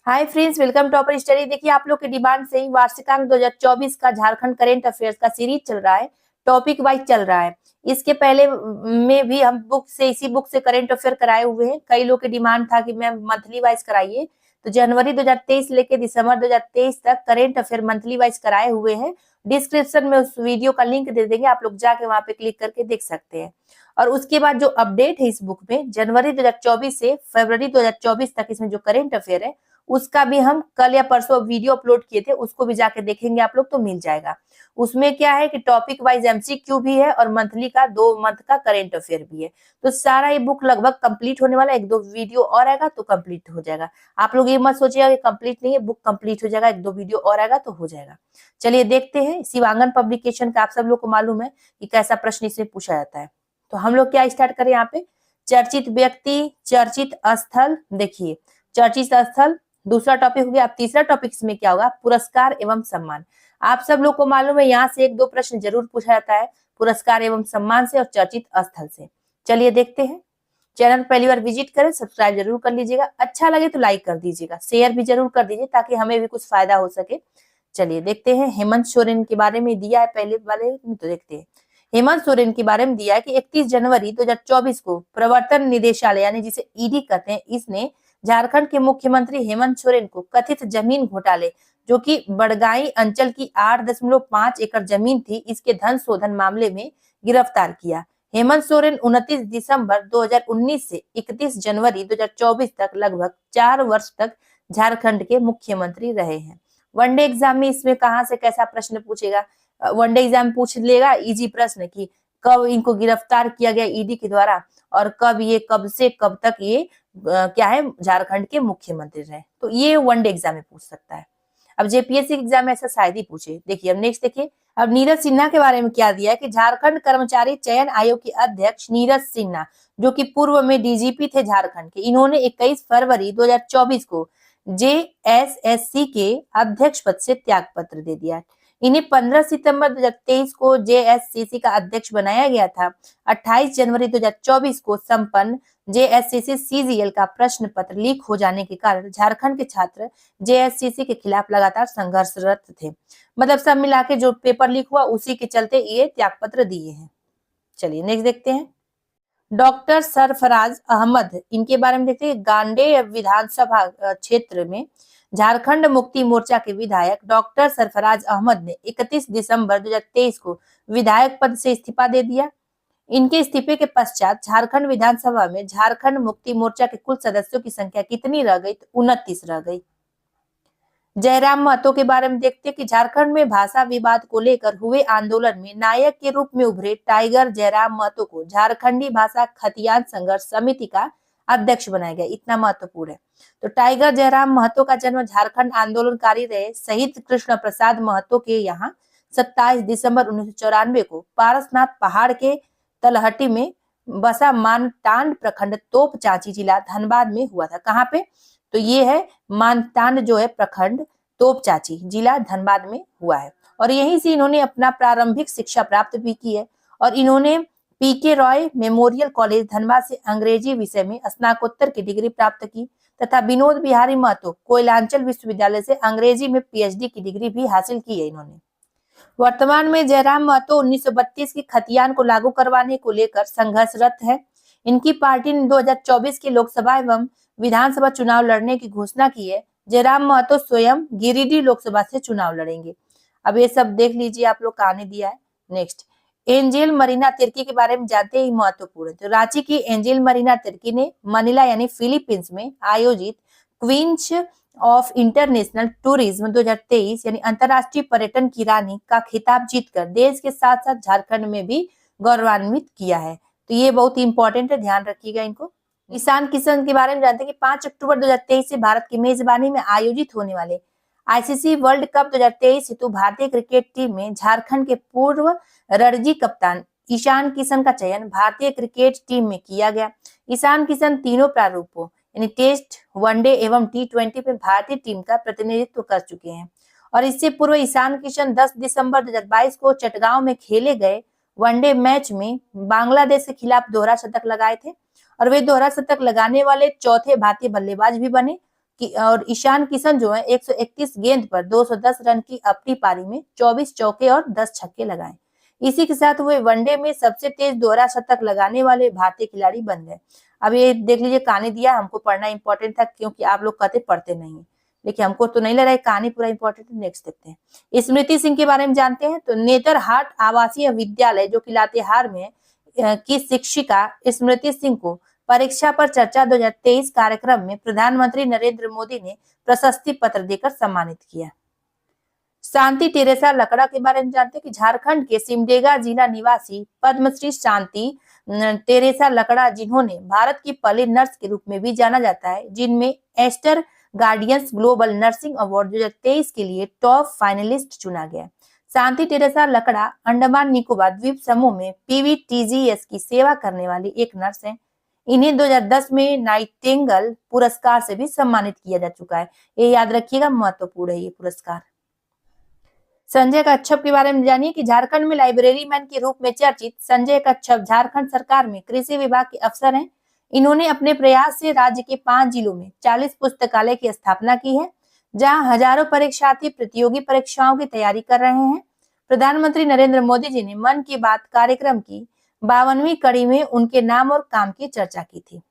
Hi friends, welcome to upper study. देखिए, आप लोग के डिमांड से ही वार्षिकांक 2024 का झारखंड करेंट अफेयर्स का सीरीज चल रहा है, टॉपिक वाइज चल रहा है। इसके पहले में भी हम इसी बुक से करेंट अफेयर कराए हुए हैं। कई लोग के डिमांड था कि मैम मंथली वाइज कराइए, तो जनवरी 2023 लेके दिसंबर 2023 तक करेंट अफेयर मंथली वाइज कराए हुए हैं। डिस्क्रिप्शन में उस वीडियो का लिंक दे देंगे, आप लोग जाके वहां पे क्लिक करके देख सकते हैं। और उसके बाद जो अपडेट है इस बुक में, जनवरी 2024 से फरवरी 2024 तक इसमें जो करेंट अफेयर है उसका भी हम कल या परसों वीडियो अपलोड किए थे, उसको भी जाके देखेंगे आप लोग तो मिल जाएगा। उसमें क्या है कि टॉपिक वाइज एमसीक्यू भी है और मंथली का 2 मंथ का करेंट अफेयर भी है। तो सारा ये बुक लगभग कंप्लीट होने वाला है, 1-2 वीडियो और आएगा तो कंप्लीट हो जाएगा। आप लोग ये मत सोचिएगा कि कंप्लीट नहीं है, बुक कंप्लीट हो जाएगा, 1-2 वीडियो और आएगा तो हो जाएगा। चलिए देखते हैं शिवांगन पब्लिकेशन का। आप सब लोग को मालूम है कि कैसा प्रश्न इसमें पूछा जाता है। तो हम लोग क्या स्टार्ट करें यहाँ पे, चर्चित व्यक्ति, चर्चित स्थल। देखिए, चर्चित स्थल दूसरा टॉपिक हो गया। अब तीसरा टॉपिक इसमें क्या होगा, पुरस्कार एवं सम्मान। आप सब लोग को मालूम है यहाँ से 1-2 प्रश्न जरूर पूछा जाता है, पुरस्कार एवं सम्मान से और चर्चित स्थल से। चलिए देखते हैं। चैनल पहली बार विजिट करें, सब्सक्राइब जरूर कर लीजिएगा, अच्छा लगे तो लाइक कर दीजिएगा, शेयर भी जरूर कर दीजिए ताकि हमें भी कुछ फायदा हो सके। चलिए देखते हैं। हेमंत सोरेन के बारे में दिया है पहले वाले में, तो देखते हैं। हेमंत सोरेन के बारे में दिया है कि 31 जनवरी 2024 को प्रवर्तन निदेशालय यानी जिसे ईडी कहते हैं, इसने झारखंड के मुख्यमंत्री हेमंत सोरेन को कथित जमीन घोटाले, जो कि बड़गाई अंचल की 8.5 एकड़ जमीन थी, इसके धन शोधन मामले में गिरफ्तार किया। हेमंत सोरेन 29 दिसंबर 2019 से 31 जनवरी 2024 तक लगभग 4 वर्ष तक झारखंड के मुख्यमंत्री रहे हैं। वनडे एग्जाम में इसमें कहां से कैसा प्रश्न पूछेगा, वनडे एग्जाम पूछ लेगा इजी प्रश्न की कब इनको गिरफ्तार किया गया ईडी के द्वारा और कब से कब तक ये क्या है झारखंड के मुख्यमंत्री रहे। तो ये वनडे एग्जाम में पूछ सकता है। अब जेपीएससी एग्जाम में ऐसा शायद ही पूछे। देखिए अब नेक्स्ट देखिए। अब नीरज सिन्हा के बारे में क्या दिया है कि झारखंड कर्मचारी चयन आयोग के अध्यक्ष नीरज सिन्हा, जो कि पूर्व में डीजीपी थे झारखंड के, इन्होंने 21 फरवरी 2024 को जेएसएससी के अध्यक्ष पद से त्याग पत्र दे दिया। इन्हें 15 सितंबर 2023 को जेएससीसी का अध्यक्ष बनाया गया था। 28 जनवरी 2024 को संपन्न जेएससीसी सीजीएल का प्रश्न पत्र लीक हो जाने के कारण झारखंड के छात्र जेएससीसी के खिलाफ लगातार संघर्षरत थे। मतलब सब मिला के जो पेपर लीक हुआ उसी के चलते ये त्याग पत्र दिए हैं। चलिए नेक्स्ट देखते हैं। डॉक्टर सरफराज अहमद, इनके बारे में देखते हैं। गांडे विधानसभा क्षेत्र में झारखंड मुक्ति मोर्चा के विधायक डॉक्टर सरफराज अहमद ने 31 दिसंबर 2023 को विधायक पद से इस्तीफा दे दिया। इनके इस्तीफे के पश्चात झारखंड विधानसभा में झारखंड मुक्ति मोर्चा के कुल सदस्यों की संख्या कितनी रह गई, तो 29 रह गई। जयराम महतो के बारे में देखते हैं कि झारखंड में भाषा विवाद को लेकर हुए आंदोलन में नायक के रूप में उभरे टाइगर जयराम महतो को झारखंडी भाषा खतियान संघर्ष समिति का अध्यक्ष बनाया गया। इतना महत्वपूर्ण है। तो टाइगर जयराम महतो का जन्म झारखंड आंदोलनकारी रहे शहीद कृष्ण प्रसाद महतो के यहाँ 27 दिसंबर 1994 को पारसनाथ पहाड़ के तलहटी में बसा मानटांड प्रखंड तोप चांची जिला धनबाद में हुआ था। कहाँ पे, तो ये है मानटांड जो है प्रखंड तोप चाची जिला धनबाद में हुआ है। और यहीं से इन्होंने अपना प्रारंभिक शिक्षा प्राप्त भी की है। और इन्होंने पीके रॉय मेमोरियल कॉलेज धनबाद से अंग्रेजी विषय में स्नातकोत्तर की डिग्री प्राप्त की तथा विनोद बिहारी महतो कोयलांचल विश्वविद्यालय से अंग्रेजी में पीएचडी की डिग्री भी हासिल की है इन्होंने। वर्तमान में जयराम महतो 1932 की खतियान को लागू करवाने को लेकर संघर्षरत है। इनकी पार्टी ने 2024 के लोकसभा एवं विधानसभा चुनाव लड़ने की घोषणा की है। जयराम महतो स्वयं गिरिडीह लोकसभा से चुनाव लड़ेंगे। अब ये सब देख लीजिए आप लोग कहानी दिया है। नेक्स्ट, एंजेल मरीना तिर्की के बारे में जानते ही महत्वपूर्ण। तो रांची की एंजेल मरीना तिर्की ने मनीला यानी फिलीपींस में आयोजित क्वींस ऑफ इंटरनेशनल टूरिज्म 2023 यानी अंतरराष्ट्रीय पर्यटन की रानी का खिताब जीतकर देश के साथ साथ झारखंड में भी गौरवान्वित किया है। तो ये बहुत इंपॉर्टेंट है, ध्यान रखिएगा इनको। ईशान किशन के बारे में जानते हैं कि 5 अक्टूबर 2023 से भारत की मेजबानी में आयोजित होने वाले आईसीसी वर्ल्ड कप 2023 हेतु भारतीय क्रिकेट टीम में झारखंड के पूर्व रणजी कप्तान ईशान किशन का चयन भारतीय क्रिकेट टीम में किया गया। ईशान किशन तीनों प्रारूपों यानी टेस्ट, वनडे एवं टी20 में भारतीय टीम का प्रतिनिधित्व कर चुके हैं। और इससे पूर्व ईशान किशन 10 दिसंबर 2022 को चटगांव में खेले गए वनडे मैच में बांग्लादेश के खिलाफ दोहरा शतक लगाए थे और वे दोहरा शतक लगाने वाले चौथे भारतीय बल्लेबाज भी बने। और ईशान किशन जो है 131 गेंद पर 210 रन की अपनी पारी में 24 चौके और 10 छक्के लगाए। इसी के साथ वे वनडे में सबसे तेज दोहरा शतक लगाने वाले भारतीय खिलाड़ी बन गए। अब ये देख लीजिए, कहानी दिया, हमको पढ़ना इंपॉर्टेंट था क्योंकि आप लोग कहते पढ़ते नहीं, लेकिन हमको तो नहीं लग रहा है कहानी पूरा इंपॉर्टेंट है। नेक्स्ट देखते हैं, स्मृति सिंह के बारे में जानते हैं। तो नेतरहाट आवासीय विद्यालय जो कि लातेहार में की शिक्षिका स्मृति सिंह को परीक्षा पर चर्चा 2023 कार्यक्रम में प्रधानमंत्री नरेंद्र मोदी ने प्रशस्ति पत्र देकर सम्मानित किया। शांति टेरेसा लकड़ा के बारे में जानते हैं कि झारखंड के सिमडेगा जिला निवासी पद्मश्री शांति टेरेसा लकड़ा, जिन्होंने भारत की पहली नर्स के रूप में भी जाना जाता है, जिनमें Aster Guardians Global Nursing Award 2023 के लिए टॉप फाइनलिस्ट चुना गया। शांति टेरेसा लकड़ा अंडमान निकोबार द्वीप समूह में PVTGS की सेवा करने वाली एक नर्स है। इन्हें 2010 में नाइटिंगेल पुरस्कार से भी सम्मानित किया जा चुका है। ये याद रखिएगा, महत्वपूर्ण है ये पुरस्कार। संजय कच्छप के बारे में जानिए कि झारखंड में लाइब्रेरी मैन के रूप में चर्चित संजय कच्छप झारखंड सरकार में कृषि विभाग के अफसर हैं। इन्होंने अपने प्रयास से राज्य के 5 जिलों में 40 पुस्तकालय की स्थापना की है, जहां हजारों परीक्षार्थी प्रतियोगी परीक्षाओं की तैयारी कर रहे हैं। प्रधानमंत्री नरेंद्र मोदी जी ने मन की बात कार्यक्रम की 52वीं कड़ी में उनके नाम और काम की चर्चा की थी।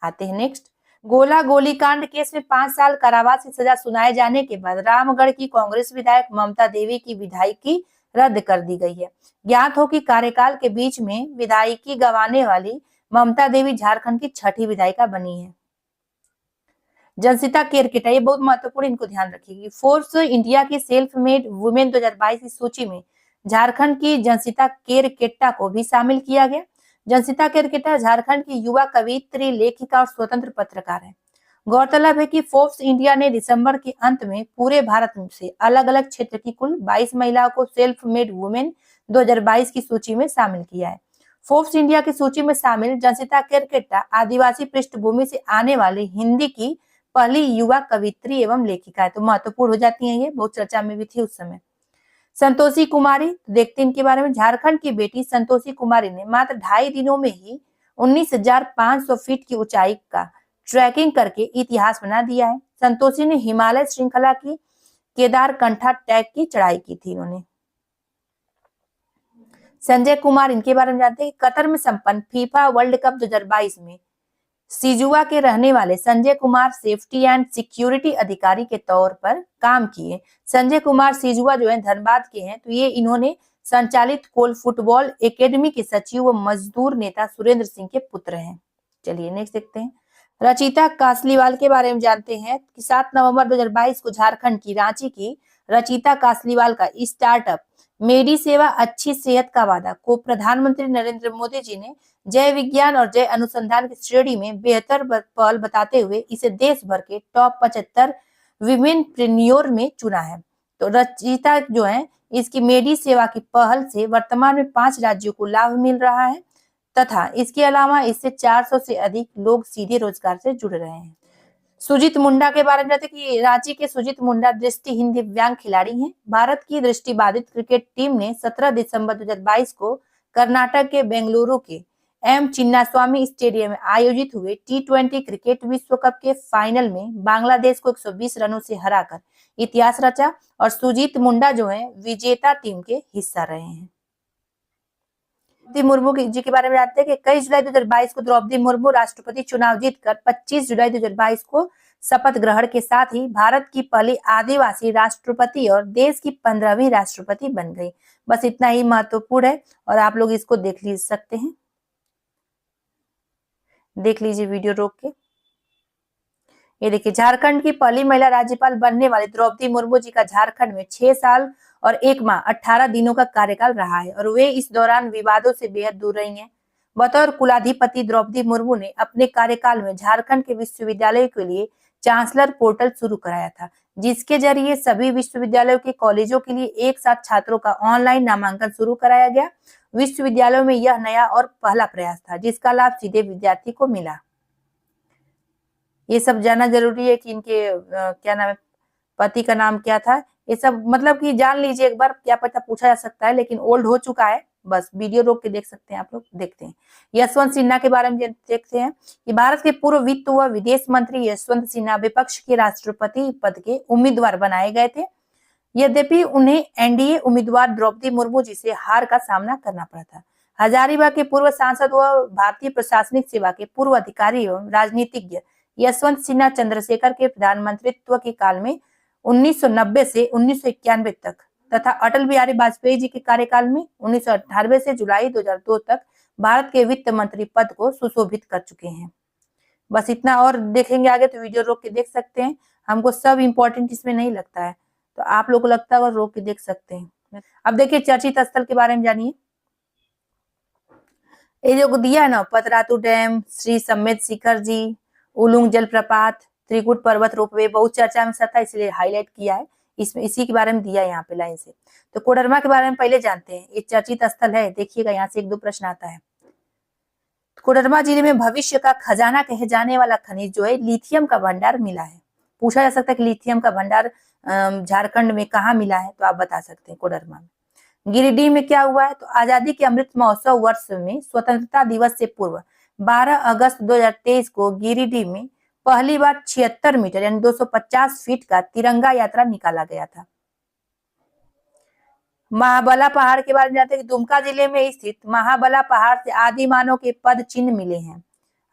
आते हैं नेक्स्ट, गोला गोलीकांड केस में 5 साल कारावास की सजा सुनाए जाने के बाद रामगढ़ की कांग्रेस विधायक ममता देवी की विधायकी रद्द कर दी गई है। ज्ञात हो कि कार्यकाल के बीच में विधायकी गंवाने वाली ममता देवी झारखंड की 6ठी विधायिका बनी है। जनसिता केरकेटा, ये बहुत महत्वपूर्ण, इनको ध्यान रखिएगा। फोर्ब्स इंडिया की सेल्फ मेड वुमेन 2022 की सूची में झारखंड की जनसिता केरकेटा को भी शामिल किया गया। जनसिता केरकेटा झारखंड की युवा कवियत्री, लेखिका और स्वतंत्र पत्रकार है। गौरतलब है कि फोर्ब्स इंडिया ने दिसंबर के अंत में पूरे भारत से अलग अलग क्षेत्र की कुल 22 महिलाओं को सेल्फ मेड वुमेन 2022 की सूची में शामिल किया है। फोर्ब्स इंडिया की सूची में शामिल जनसिता केरकेटा आदिवासी पृष्ठभूमि से आने वाली हिंदी की पहली युवा कवियत्री एवं लेखिका है, तो महत्वपूर्ण हो जाती है, ये बहुत चर्चा में भी थी उस समय। संतोषी कुमारी, देखते हैं इनके बारे में। झारखंड की बेटी संतोषी कुमारी ने मात्र 2.5 दिनों में ही 19,500 फीट की ऊंचाई का ट्रैकिंग करके इतिहास बना दिया है। संतोषी ने हिमालय श्रृंखला की केदारकंठा ट्रैक की चढ़ाई की थी इन्होंने। संजय कुमार, इनके बारे में जानते हैं। कतर में संपन्न फीफा वर्ल्ड कप 2022 में सिजुआ के रहने वाले Sanjay Kumar safety and security अधिकारी के तौर पर काम किए। संजय कुमार सिजुआ जो है धनबाद के हैं, तो ये इन्होंने संचालित कोल फुटबॉल एकेडमी के सचिव व मजदूर नेता सुरेंद्र सिंह के पुत्र हैं। चलिए नेक्स्ट देखते हैं। रचिता कासलीवाल के बारे में जानते हैं कि 7 नवंबर 2022 को झारखंड की रांची की रचिता कासलीवाल का स्टार्टअप मेडी सेवा अच्छी सेहत का वादा को प्रधानमंत्री नरेंद्र मोदी जी ने जय विज्ञान और जय अनुसंधान की श्रेणी में बेहतर पहल बताते हुए इसे देश भर के टॉप 75 विमेनप्रेन्योर में चुना है। तो रचिता जो है, इसकी मेडी सेवा की पहल से वर्तमान में 5 राज्यों को लाभ मिल रहा है तथा इसके अलावा इससे 400 से अधिक लोग सीधे रोजगार से जुड़ रहे हैं। सुजीत मुंडा के बारे में जानते हैं कि रांची के सुजीत मुंडा दृष्टिहीन दिव्यांग खिलाड़ी हैं। भारत की दृष्टिबाधित क्रिकेट टीम ने 17 दिसंबर 2022 को कर्नाटक के बेंगलुरु के एम चिन्नास्वामी स्टेडियम में आयोजित हुए T20 क्रिकेट विश्व कप के फाइनल में बांग्लादेश को 120 रनों से हराकर इतिहास रचा और सुजीत मुंडा जो है विजेता टीम के हिस्सा रहे हैं। द्रौपदी मुर्मू जी के बारे में जानते हैं कि 21 जुलाई 2022 को द्रौपदी मुर्मू राष्ट्रपति चुनाव जीतकर 25 जुलाई 2022 को शपथ ग्रहण के साथ ही भारत की पहली आदिवासी राष्ट्रपति और देश की 15वीं राष्ट्रपति बन गई। बस इतना ही महत्वपूर्ण है और आप लोग इसको देख सकते हैं, देख लीजिए वीडियो रोक के। ये देखिए, झारखंड की पहली महिला राज्यपाल बनने वाली द्रौपदी मुर्मू जी का झारखंड में 6 साल और 1 माह 18 दिनों का कार्यकाल रहा है और वे इस दौरान विवादों से बेहद दूर रही हैं। बतौर कुलाधिपति द्रौपदी मुर्मू ने अपने कार्यकाल में झारखंड के विश्वविद्यालयों के लिए चांसलर पोर्टल शुरू कराया था, जिसके जरिए सभी विश्वविद्यालयों के कॉलेजों के लिए एक साथ छात्रों का ऑनलाइन नामांकन शुरू कराया गया। विश्वविद्यालयों में यह नया और पहला प्रयास था जिसका लाभ सीधे विद्यार्थी को मिला। ये सब जानना जरूरी है कि इनके क्या नाम है, पति का नाम क्या था, ये सब मतलब कि जान लीजिए एक बार, क्या पता पूछा जा सकता है, लेकिन ओल्ड हो चुका है, बस वीडियो रोक के देख सकते हैं आप लोग। देखते हैं यशवंत सिन्हा के बारे में देखते हैं कि भारत के पूर्व वित्त व विदेश मंत्री यशवंत सिन्हा विपक्ष के राष्ट्रपति पद के उम्मीदवार बनाए गए थे। यद्यपि उन्हें एनडीए उम्मीदवार द्रौपदी मुर्मू जी से हार का सामना करना पड़ा था। हजारीबाग के पूर्व सांसद व भारतीय प्रशासनिक सेवा के पूर्व अधिकारी एवं राजनीतिज्ञ यशवंत सिन्हा चंद्रशेखर के प्रधानमंत्रित्व के काल में 1990 से 1991 तक तथा अटल बिहारी वाजपेयी जी के कार्यकाल में 1998 से जुलाई 2002 तक भारत के वित्त मंत्री पद को सुशोभित कर चुके हैं। बस इतना, और देखेंगे आगे तो वीडियो रोक के देख सकते हैं। हमको सब इम्पोर्टेंट इसमें नहीं लगता है, तो आप लोग को लगता है रोक के देख सकते हैं। अब देखिए चर्चित स्थल के बारे में जानिए। ये जो दिया है ना, पतरातू डैम, श्री समेत शिखर जी, उलुंग जलप्रपात, त्रिकुट पर्वत रोपवे बहुत चर्चा में था, इसलिए हाईलाइट किया है। इसमें इसी के बारे में दिया है यहाँ पे लाइन से। तो कोडरमा के बारे में पहले जानते हैं। ये चर्चित स्थल है, देखिएगा यहाँ से 1-2 प्रश्न आता है। कोडरमा जिले में भविष्य का खजाना कहे जाने वाला खनिज जो है लिथियम का भंडार मिला है। पूछा जा सकता है कि लिथियम का भंडार झारखंड में कहाँ मिला है, तो आप बता सकते हैं कोडरमा में। गिरिडीह में क्या हुआ है, तो आजादी के अमृत महोत्सव वर्ष में स्वतंत्रता दिवस से पूर्व 12 अगस्त 2023 को गिरिडीह में पहली बार 76 मीटर यानी 250 फीट का तिरंगा यात्रा निकाला गया था। महाबला पहाड़ के बारे में जानते हैं कि दुमका जिले में स्थित महाबला पहाड़ से आदि मानव के पद चिन्ह मिले हैं।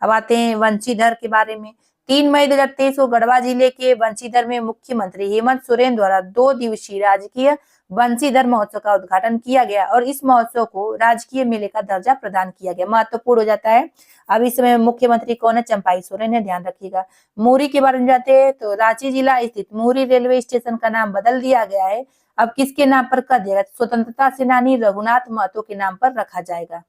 अब आते हैं वंशीधर के बारे में। 3 मई 2023 को गढ़वा जिले के वंशीधर में मुख्यमंत्री हेमंत सोरेन द्वारा 2 दिवसीय राजकीय वंशीधर महोत्सव का उद्घाटन किया गया और इस महोत्सव को राजकीय मेले का दर्जा प्रदान किया गया। महत्वपूर्ण हो जाता है। अब इस समय मुख्यमंत्री कौन है, चंपाई सोरेन है, ध्यान रखिएगा। मुरी के बारे में जाते हैं तो रांची जिला स्थित मुरी रेलवे स्टेशन का नाम बदल दिया गया है। अब किसके नाम पर कर दिया, स्वतंत्रता सेनानी रघुनाथ महतो के नाम पर रखा जाएगा।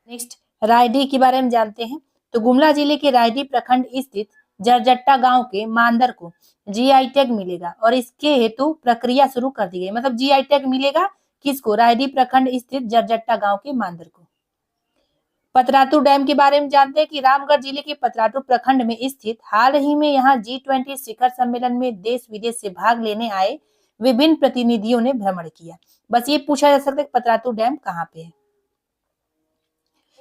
नेक्स्ट रायडीह के बारे में जानते हैं। तो गुमला जिले के रायडीह प्रखंड स्थित जरजट्टा गांव के मांदर को जीआई टैग मिलेगा और इसके हेतु प्रक्रिया शुरू कर दी गई। मतलब जीआई टैग मिलेगा किसको, रायडीह प्रखंड स्थित जरजट्टा गांव के मांदर को। पतरातू डैम के बारे में जानते हैं कि रामगढ़ जिले के पतरातू प्रखंड में स्थित हाल ही में यहाँ G20 शिखर सम्मेलन में देश विदेश से भाग लेने आए विभिन्न प्रतिनिधियों ने भ्रमण किया। बस ये पूछा जा सकता है पतरातू डैम कहाँ पे है।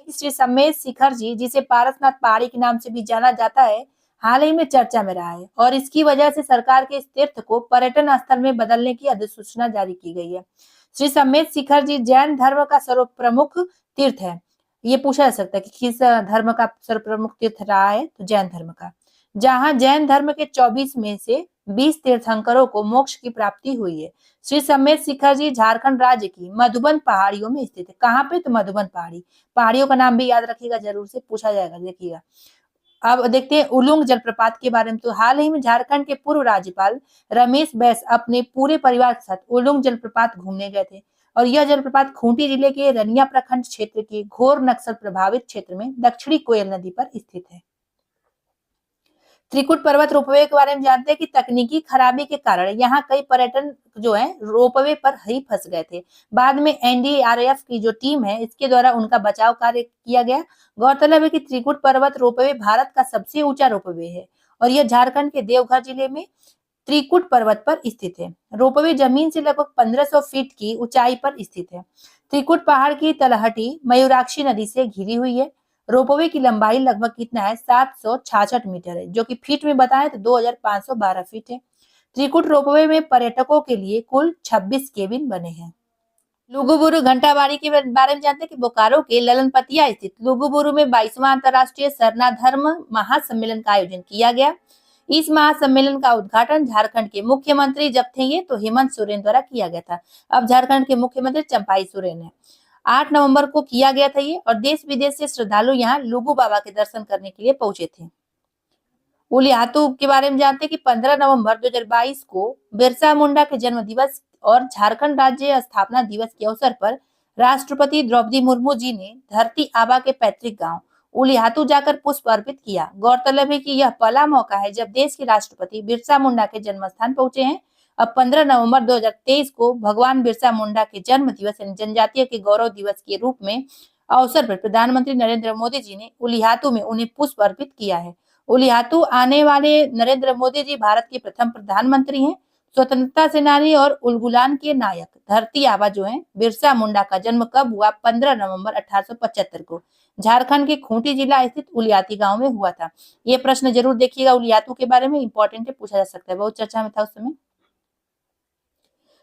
श्री समेत शिखर जी, जिसे पारसनाथ पहाड़ी के नाम से भी जाना जाता है, हाल ही में चर्चा में रहा है और इसकी वजह से सरकार के इस तीर्थ को पर्यटन स्थल में बदलने की अधिसूचना जारी की गई है। श्री समेत शिखर जी जैन धर्म का सर्वप्रमुख तीर्थ है। ये पूछा जा सकता है कि किस धर्म का सर्वप्रमुख तीर्थ रहा है, तो जैन धर्म का, जहां जैन धर्म के 24 में से 20 तीर्थंकरों को मोक्ष की प्राप्ति हुई है। श्री समेत शिखर जी झारखंड राज्य की मधुबन पहाड़ियों में स्थित है। कहाँ पे, तो मधुबन पहाड़ियों का नाम भी याद रखिएगा, जरूर से पूछा जाएगा, देखिएगा। अब देखते हैं उलुंग जलप्रपात के बारे में। तो हाल ही में झारखंड के पूर्व राज्यपाल रमेश बैस अपने पूरे परिवार के साथ उलुंग जलप्रपात घूमने गए थे और यह जलप्रपात खूंटी जिले के रनिया प्रखंड क्षेत्र के घोर नक्सल प्रभावित क्षेत्र में दक्षिणी कोयल नदी पर स्थित है। त्रिकुट पर्वत रोपवे के बारे में जानते हैं कि तकनीकी खराबी के कारण यहाँ कई पर्यटन जो है रोपवे पर ही फंस गए थे। बाद में एनडीआरएफ की जो टीम है इसके द्वारा उनका बचाव कार्य किया गया। गौरतलब है कि त्रिकुट पर्वत रोपवे भारत का सबसे ऊंचा रोपवे है और यह झारखंड के देवघर जिले में त्रिकुट पर्वत पर स्थित है। रोपवे जमीन से लगभग 1500 फीट की ऊंचाई पर स्थित है। त्रिकुट पहाड़ की तलहटी मयूराक्षी नदी से घिरी हुई है। रोपवे की लंबाई लगभग कितना है, 766 मीटर है, जो कि फीट में बताएं तो 2512 फीट है। त्रिकुट रोपवे में पर्यटकों के लिए कुल 26 केबिन बने हैं। लुगुबुरु घंटाबाड़ी के बारे में जानते हैं कि बोकारो के ललनपतिया स्थित लुगुबुरु में 22वां अंतर्राष्ट्रीय सरना धर्म महासम्मेलन का आयोजन किया गया। इस महासम्मेलन का उद्घाटन झारखंड के मुख्यमंत्री जब थे ये तो हेमंत सोरेन द्वारा किया गया था। अब झारखंड के मुख्यमंत्री चंपाई सोरेन है। 8 नवंबर को किया गया था ये और देश विदेश से श्रद्धालु यहाँ लुगु बाबा के दर्शन करने के लिए पहुंचे थे। उलियातू के बारे में जानते हैं कि 15 नवंबर 2022 को बिरसा मुंडा के जन्म दिवस और झारखंड राज्य स्थापना दिवस के अवसर पर राष्ट्रपति द्रौपदी मुर्मू जी ने धरती आबा के पैतृक गांव उलियातू जाकर पुष्प अर्पित किया। गौरतलब है कि यह पहला मौका है जब देश के राष्ट्रपति बिरसा मुंडा के जन्म स्थान पहुंचे हैं। अब 15 नवंबर 2023 को भगवान बिरसा मुंडा के जन्म दिवस यानी जनजातीय के गौरव दिवस के रूप में अवसर पर प्रधानमंत्री नरेंद्र मोदी जी ने उलियातू में उन्हें पुष्प अर्पित किया है। उलियातू आने वाले नरेंद्र मोदी जी भारत के प्रथम प्रधानमंत्री हैं। स्वतंत्रता सेनानी और उलगुलान के नायक धरती आबा जो है बिरसा मुंडा का जन्म कब हुआ? 15 नवंबर 1875 को झारखंड के खूंटी जिला स्थित उलियाती गांव में हुआ था। ये प्रश्न जरूर देखिएगा, उलियातू के बारे में इंपॉर्टेंट है, पूछा जा सकता है, बहुत चर्चा में था उस समय।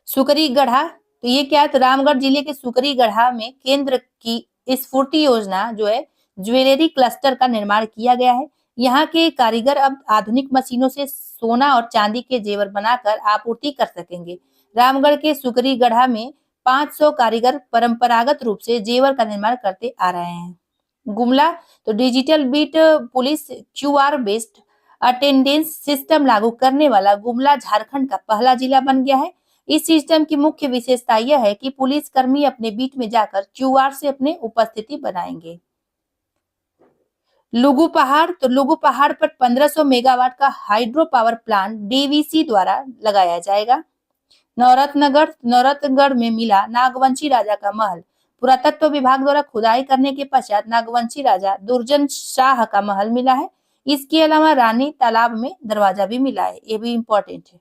सुकरी गढ़ा, तो ये क्या है? तो रामगढ़ जिले के सुकरी गढ़ा में केंद्र की स्फूर्ति योजना जो है ज्वेलरी क्लस्टर का निर्माण किया गया है। यहाँ के कारीगर अब आधुनिक मशीनों से सोना और चांदी के जेवर बनाकर आपूर्ति कर सकेंगे। रामगढ़ के सुकरी गढ़ा में 500 कारीगर परंपरागत रूप से जेवर का निर्माण करते आ रहे हैं। गुमला, तो digital beat police QR based attendance system लागू करने वाला गुमला झारखंड का पहला जिला बन गया है। इस सिस्टम की मुख्य विशेषता यह है कि पुलिस कर्मी अपने बीट में जाकर क्यूआर से अपने उपस्थिति बनाएंगे। लुगु पहाड़, तो लुगु पहाड़ पर 1500 मेगावाट का हाइड्रो पावर प्लांट डीवीसी द्वारा लगाया जाएगा। नौरतनगढ़ में मिला नागवंशी राजा का महल। पुरातत्व विभाग द्वारा खुदाई करने के पश्चात नागवंशी राजा दुर्जन शाह का महल मिला है। इसके अलावा रानी तालाब में दरवाजा भी मिला है, ये भी इंपॉर्टेंट है।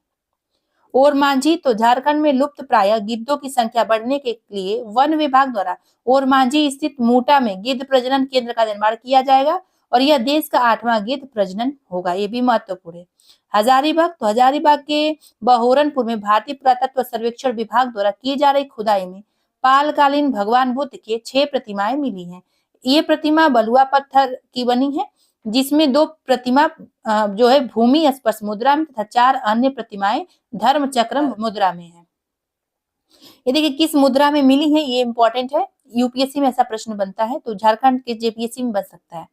ओरमांझी, तो झारखंड में लुप्त प्राय गिद्धों की संख्या बढ़ने के लिए वन विभाग द्वारा ओरमांझी स्थित मूटा में गिद्ध प्रजनन केंद्र का निर्माण किया जाएगा और यह देश का 8वां गिद्ध प्रजनन होगा, ये भी महत्वपूर्ण है। हजारीबाग, तो हजारीबाग के बहोरनपुर में भारतीय पुरातत्व सर्वेक्षण विभाग द्वारा की जा रही खुदाई में पालकालीन भगवान बुद्ध के 6 प्रतिमाएं मिली हैं। ये प्रतिमा बलुआ पत्थर की बनी है, जिसमें 2 प्रतिमा जो है भूमि स्पर्श मुद्रा में तथा 4 अन्य प्रतिमाएं धर्म चक्र मुद्रा में है। ये देखिए किस मुद्रा में मिली है, ये इंपॉर्टेंट है, यूपीएससी में ऐसा प्रश्न बनता है, तो झारखंड के जेपीएससी में बन सकता है।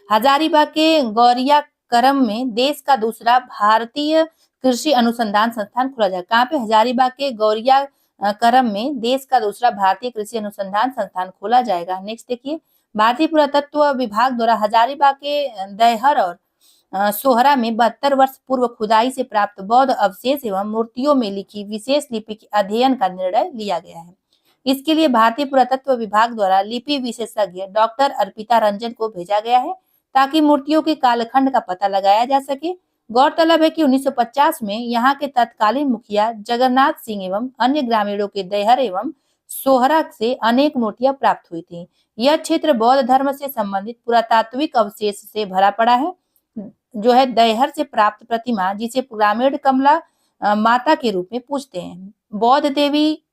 हजारीबाग के गौरिया करम में देश का दूसरा भारतीय कृषि अनुसंधान संस्थान खोला जाएगा। कहाँ पे? हजारीबाग के गौरिया करम में देश का दूसरा भारतीय कृषि अनुसंधान संस्थान खोला जाएगा। नेक्स्ट देखिए, भारतीय पुरातत्व विभाग द्वारा हजारीबाग के दैहर और सोहरा में 72 वर्ष पूर्व खुदाई से प्राप्त बौद्ध अवशेष एवं मूर्तियों में लिखी विशेष लिपि के अध्ययन का निर्णय लिया गया है। इसके लिए भारतीय पुरातत्व विभाग द्वारा लिपि विशेषज्ञ डॉक्टर अर्पिता रंजन को भेजा गया है ताकि मूर्तियों के कालखंड का पता लगाया जा सके। गौरतलब है कि 1950 में यहाँ के तत्कालीन मुखिया जगन्नाथ सिंह एवं अन्य ग्रामीणों के दैहर एवं सोहरा से अनेक मूर्तियां प्राप्त हुई थी। यह क्षेत्र बौद्ध धर्म से संबंधित पुरातात्विक अवशेष से भरा पड़ा है। जो है दैहर से प्राप्त प्रतिमा, जिसे ग्रामीण कमला माता के रूप में पूजते हैं, बौद्ध देवी